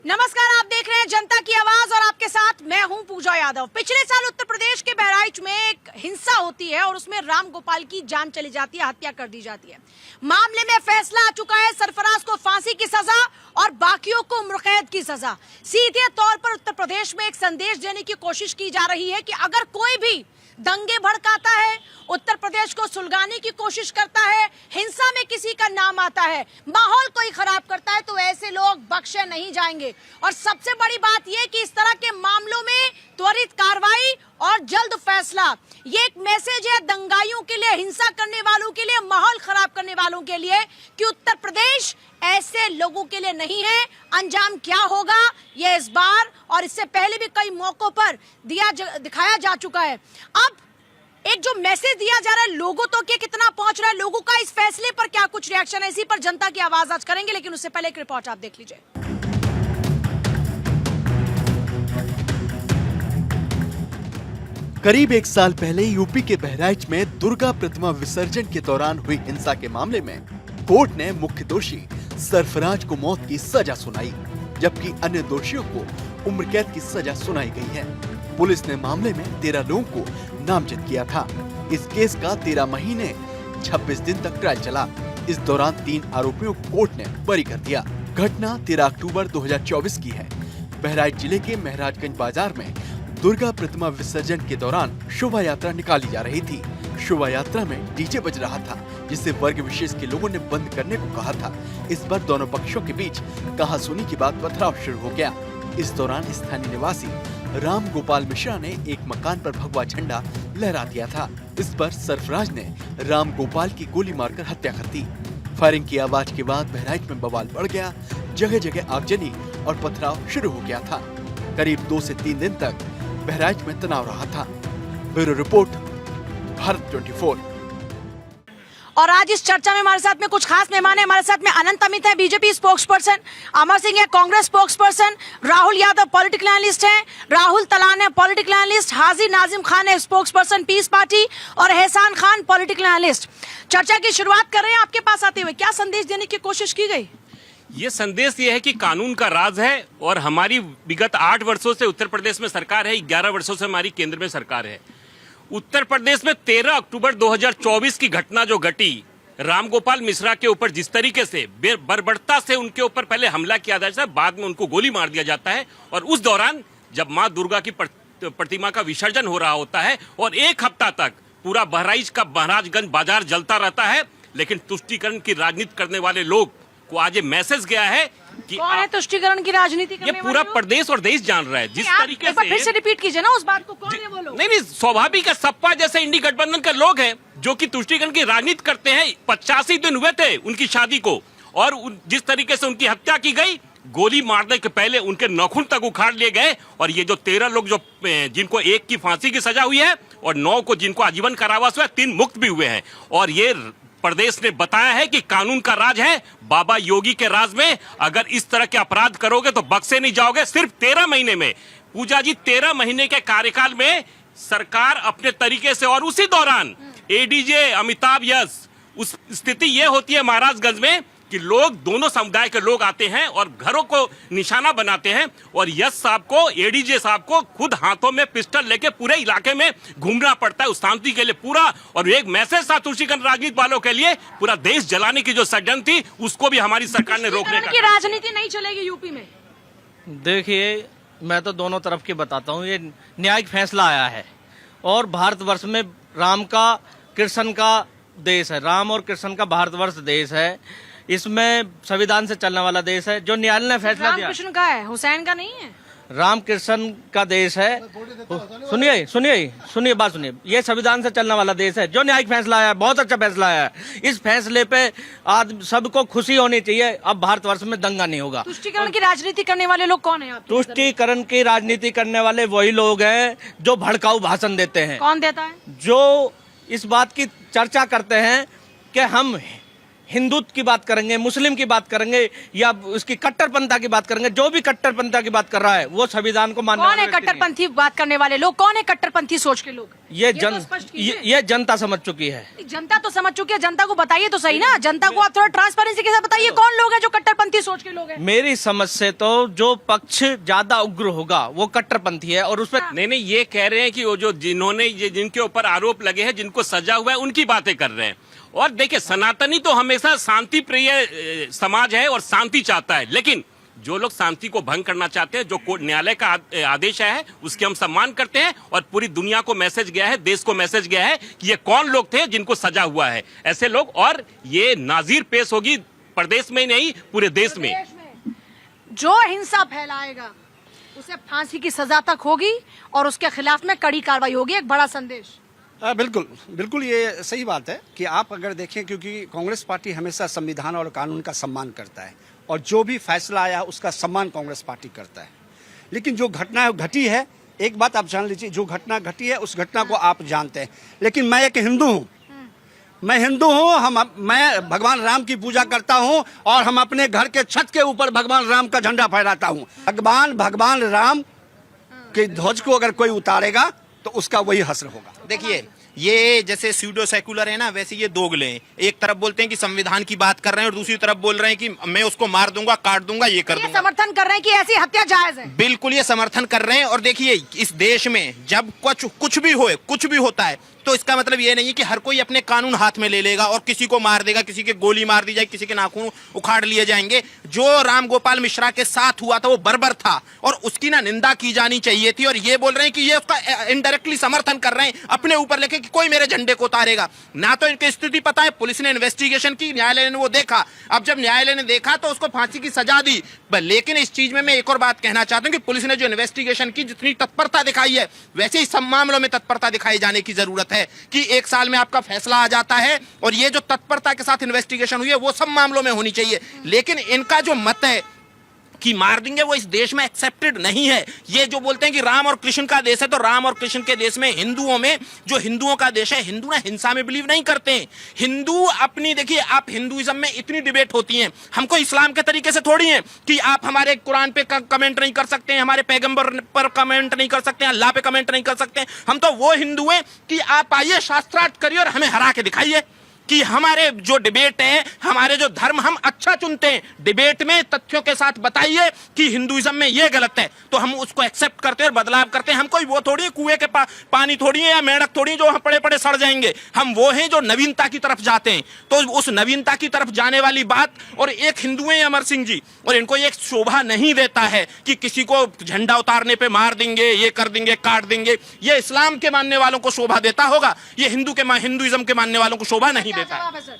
नमस्कार, आप देख रहे हैं जनता की आवाज और आपके साथ मैं हूं पूजा यादव। पिछले साल उत्तर प्रदेश के बहराइच में एक हिंसा होती है और उसमें राम गोपाल की जान चली जाती है, हत्या कर दी जाती है। मामले में फैसला आ चुका है, सरफराज को फांसी की सजा और बाकियों को उम्रकैद की सजा। सीधे तौर पर उत्तर प्रदेश में एक संदेश देने की कोशिश की जा रही है कि अगर कोई भी दंगे भड़काता है, उत्तर प्रदेश को सुलगाने की कोशिश करता है, हिंसा में किसी का नाम आता है, माहौल कोई खराब करता है, तो ऐसे लोग बख्शे नहीं जाएंगे। और सबसे बड़ी बात यह कि इस तरह के मामलों में त्वरित कार्रवाई और जल्द फैसला। ये एक मैसेज है दंगाइयों के लिए, हिंसा करने वालों के लिए, माहौल खराब करने वालों के लिए कि उत्तर प्रदेश ऐसे लोगों के लिए नहीं है। अंजाम क्या होगा ये इस बार और इससे पहले भी कई मौकों पर दिखाया जा चुका है। अब एक जो मैसेज दिया जा रहा है लोगों तो क्या कितना पहुंच रहा है, लोगों का इस फैसले पर क्या कुछ रिएक्शन है, इसी पर जनता की आवाज आज करेंगे। लेकिन उससे पहले एक रिपोर्ट आप देख लीजिए। करीब एक साल पहले यूपी के बहराइच में दुर्गा प्रतिमा विसर्जन के दौरान हुई हिंसा के मामले में कोर्ट ने मुख्य दोषी सरफराज को मौत की सजा सुनाई, जबकि अन्य दोषियों को उम्रकैद की सजा सुनाई गई है। पुलिस ने मामले में 13 लोगों को नामजद किया था। इस केस का 13 महीने 26 दिन तक ट्रायल चला। इस दौरान 3 आरोपियों को कोर्ट ने बरी कर दिया। घटना 13 अक्टूबर 2024 की है। बहराइच जिले के महराजगंज बाजार में दुर्गा प्रतिमा विसर्जन के दौरान शोभा यात्रा निकाली जा रही थी। शोभा यात्रा में डीजे बज रहा था, जिसे वर्ग विशेष के लोगों ने बंद करने को कहा था। इस पर दोनों पक्षों के बीच कहासुनी के बाद पथराव शुरू हो गया। इस दौरान स्थानीय निवासी राम गोपाल मिश्रा ने एक मकान पर भगवा झंडा लहरा दिया था। इस पर सरफराज ने राम गोपाल की गोली मारकर हत्या कर दी। फायरिंग की आवाज के बाद बहराइच में बवाल बढ़ गया। जगह जगह आगजनी और पथराव शुरू हो गया था। करीब 2 से 3 दिन तक बहराइच में तनाव रहा था। Bureau report, Bharat 24। और आज इस चर्चा में हमारे साथ में कुछ खास मेहमान हैं। हमारे साथ में अनंत अमित है, BJP spokes person, Amar Singh है, Congress spokes person, Rahul Yadav political analyst हैं, राहुल तलान है पॉलिटिकल एनालिस्ट, हाजी नाजिम खान है स्पोक्स पर्सन पीस पार्टी और एहसान खान पॉलिटिकल एनालिस्ट। चर्चा की शुरुआत कर रहे हैं आपके पास आते हुए। क्या संदेश देने की कोशिश की गई? ये संदेश ये है कि कानून का राज है और हमारी विगत 8 वर्षों से उत्तर प्रदेश में सरकार है, 11 वर्षों से हमारी केंद्र में सरकार है। उत्तर प्रदेश में 13 अक्टूबर 2024 की घटना जो घटी, रामगोपाल मिश्रा के ऊपर जिस तरीके से बर्बरता से उनके ऊपर पहले हमला किया जाता है, बाद में उनको गोली मार दिया जाता है और उस दौरान जब मां दुर्गा की प्रतिमा का विसर्जन हो रहा होता है और 1 हफ्ता तक पूरा बहराइच का महराजगंज बाजार जलता रहता है। लेकिन तुष्टीकरण की राजनीति करने वाले लोग को आज ये मैसेज गया है कि कौन है तुष्टीकरण की राजनीति करने ये पूरा प्रदेश और देश जान रहा है। जिस तरीके से फिर से रिपीट कीजिए ना उस बात को, कौन है वो लोग? नहीं, स्वाभाविक है, सपा जैसे इंडी गठबंधन के लोग हैं जो कि तुष्टीकरण की राजनीति करते हैं। 85 दिन हुए थे उनकी शादी को और जिस तरीके से उनकी हत्या की गई, गोली मारने के पहले उनके नाखून तक उखाड़ लिए गए। और ये जो 13 लोग जो जिनको 1 की फांसी की सजा हुई है और 9 को जिनको आजीवन कारावास हुआ है, 3 मुक्त भी हुए हैं। और ये प्रदेश ने बताया है कि कानून का राज है। बाबा योगी के राज में अगर इस तरह के अपराध करोगे तो बख्शे नहीं जाओगे। सिर्फ 13 महीने में, पूजा जी, 13 महीने के कार्यकाल में सरकार अपने तरीके से, और उसी दौरान एडीजे अमिताभ यश, उस स्थिति ये होती है महाराजगंज में कि लोग, दोनों समुदाय के लोग आते हैं और घरों को निशाना बनाते हैं और यश साहब को, एडीजे साहब को खुद हाथों में पिस्टल लेके पूरे इलाके में घूमना पड़ता है उस शांति के लिए पूरा। और एक मैसेज था तुष्टीकरण राजनीति वालों के लिए, पूरा देश जलाने की जो षड्यंत्र थी उसको भी हमारी सरकार ने रोकने का। राजनीति नहीं चलेगी यूपी में। देखिए, मैं तो दोनों तरफ की बताता हूँ। ये न्यायिक फैसला आया है और भारतवर्ष में राम का, कृष्ण का देश है। राम और कृष्ण का भारतवर्ष देश है। इसमें संविधान से चलने वाला देश है। जो न्यायालय ने फैसला दिया, कृष्ण का है, हुसैन का नहीं है। राम कृष्ण का देश है। सुनिए बात सुनिए। ये संविधान से चलने वाला देश है। जो न्यायिक फैसला आया, बहुत अच्छा फैसला आया है। इस फैसले पे आज सबको खुशी होनी चाहिए। अब भारतवर्ष में दंगा नहीं होगा। तुष्टीकरण की राजनीति करने वाले लोग कौन है? तुष्टीकरण की राजनीति करने वाले वही लोग हैं जो भड़काऊ भाषण देते हैं। कौन देता है? जो इस बात की चर्चा करते हैं कि हम हिंदुत्व की बात करेंगे, मुस्लिम की बात करेंगे या उसकी कट्टरपंथा की बात करेंगे, जो भी कट्टरपंथा की बात कर रहा है वो संविधान को मानने कौन वाला है व्यक्ति नहीं है। कट्टरपंथी बात करने वाले लोग? कौन है कट्टरपंथी सोच के लोग? ये तो स्पष्ट कीजिए। ये जनता समझ चुकी है। जनता तो समझ चुकी है, जनता को बताइए तो सही ना। जनता को आप थोड़ा ट्रांसपेरेंसी के साथ बताइए कौन लोग हैं जो कट्टरपंथी सोच के लोग हैं। मेरी समझ से तो जो पक्ष ज्यादा उग्र होगा वो कट्टरपंथी है और उसमें नहीं, ये कह रहे हैं कि वो जो जिन्होंने ये जिनके ऊपर आरोप लगे हैं, जिनको सजा हुआ है, उनकी बातें कर रहे हैं। और देखिए, सनातनी तो हमेशा शांति प्रिय समाज है और शांति चाहता है, लेकिन जो लोग शांति को भंग करना चाहते हैं, जो न्यायालय का आदेश है उसके हम सम्मान करते हैं। और पूरी दुनिया को मैसेज गया है, देश को मैसेज गया है कि ये कौन लोग थे जिनको सजा हुआ है, ऐसे लोग। और ये नाजीर पेश होगी प्रदेश में नहीं, पूरे देश में। जो हिंसा फैलाएगा उसे फांसी की सजा तक होगी और उसके खिलाफ में कड़ी कार्रवाई होगी। एक बड़ा संदेश। बिल्कुल बिल्कुल, ये सही बात है कि आप अगर देखें, क्योंकि कांग्रेस पार्टी हमेशा संविधान और कानून का सम्मान करता है और जो भी फैसला आया उसका सम्मान कांग्रेस पार्टी करता है। लेकिन जो घटना घटी है, एक बात आप जान लीजिए, जो घटना घटी है उस घटना को आप जानते हैं। लेकिन मैं एक हिंदू हूँ, मैं भगवान राम की पूजा करता हूँ और हम अपने घर के छत के ऊपर भगवान राम का झंडा फहराता हूँ। भगवान राम के ध्वज को अगर कोई उतारेगा तो उसका वही हश्र होगा। देखिए, ये जैसे स्यूडो सेकुलर है ना, वैसे ये दोगले हैं। एक तरफ बोलते हैं कि संविधान की बात कर रहे हैं और दूसरी तरफ बोल रहे हैं कि मैं उसको मार दूंगा, काट दूंगा, ये कर ये दूंगा। समर्थन कर रहे हैं कि ऐसी हत्या जायज है। बिल्कुल ये समर्थन कर रहे हैं। और देखिए, इस देश में जब कुछ भी होए, कुछ भी होता है, तो इसका मतलब ये नहीं है कि हर कोई अपने कानून हाथ में ले लेगा और किसी को मार देगा, किसी के गोली मार दी जाए, किसी के नाखून उखाड़ लिए जाएंगे। जो राम गोपाल मिश्रा के साथ हुआ था वो बर्बर था और उसकी ना निंदा की जानी चाहिए थी। और ये बोल रहे हैं कि ये उसका इनडायरेक्टली समर्थन कर रहे हैं अपने ऊपर लेके कि कोई मेरे झंडे को उतारेगा ना। तो इनकी स्थिति पता है, पुलिस ने इन्वेस्टिगेशन की, न्यायालय ने वो देखा। अब जब न्यायालय ने देखा तो उसको फांसी की सजा दी। लेकिन इस चीज में मैं एक और बात कहना चाहता हूं कि पुलिस ने जो इन्वेस्टिगेशन की, जितनी तत्परता दिखाई है, वैसे ही सब मामलों में तत्परता दिखाई जाने की जरूरत है कि एक साल में आपका फैसला आ जाता है। और ये जो तत्परता के साथ इन्वेस्टिगेशन हुई है वो सब मामलों में होनी चाहिए। लेकिन इनका जो मत है कि मार देंगे, वो इस देश में एक्सेप्टेड नहीं है। ये जो बोलते हैं कि राम और कृष्ण का देश है, तो राम और कृष्ण के देश में, हिंदुओं में, जो हिंदुओं का देश है, हिंदू ना हिंसा में बिलीव नहीं करते हैं। हिंदू अपनी, देखिए, आप हिंदुइज्म में इतनी डिबेट होती है, हमको इस्लाम के तरीके से थोड़ी है कि आप हमारे कुरान पे कमेंट नहीं कर सकते हैं, हमारे पैगंबर पर कमेंट नहीं कर सकते हैं, अल्लाह पे कमेंट नहीं कर सकते हैं। हम तो वो हिंदू हैं कि आप आइए, शास्त्रार्थ करिए और हमें हरा के दिखाइए कि हमारे जो डिबेट है, हमारे जो धर्म हम अच्छा चुनते हैं, डिबेट में तथ्यों के साथ बताइए कि हिंदुइज्म में ये गलत है, तो हम उसको एक्सेप्ट करते हैं और बदलाव करते हैं। हम कोई वो थोड़ी कुएं के पानी थोड़ी है या मेंढक थोड़ी जो पड़े पड़े सड़ जाएंगे। हम वो हैं जो नवीनता की तरफ जाते हैं। तो उस नवीनता की तरफ जाने वाली बात, और एक हिंदू है अमर सिंह जी, और इनको ये शोभा नहीं देता है कि किसी को झंडा उतारने पे मार देंगे, ये कर देंगे, काट देंगे। ये इस्लाम के मानने वालों को शोभा देता होगा, ये हिंदुइज्म के मानने वालों को शोभा नहीं देता है। जवाब है सर।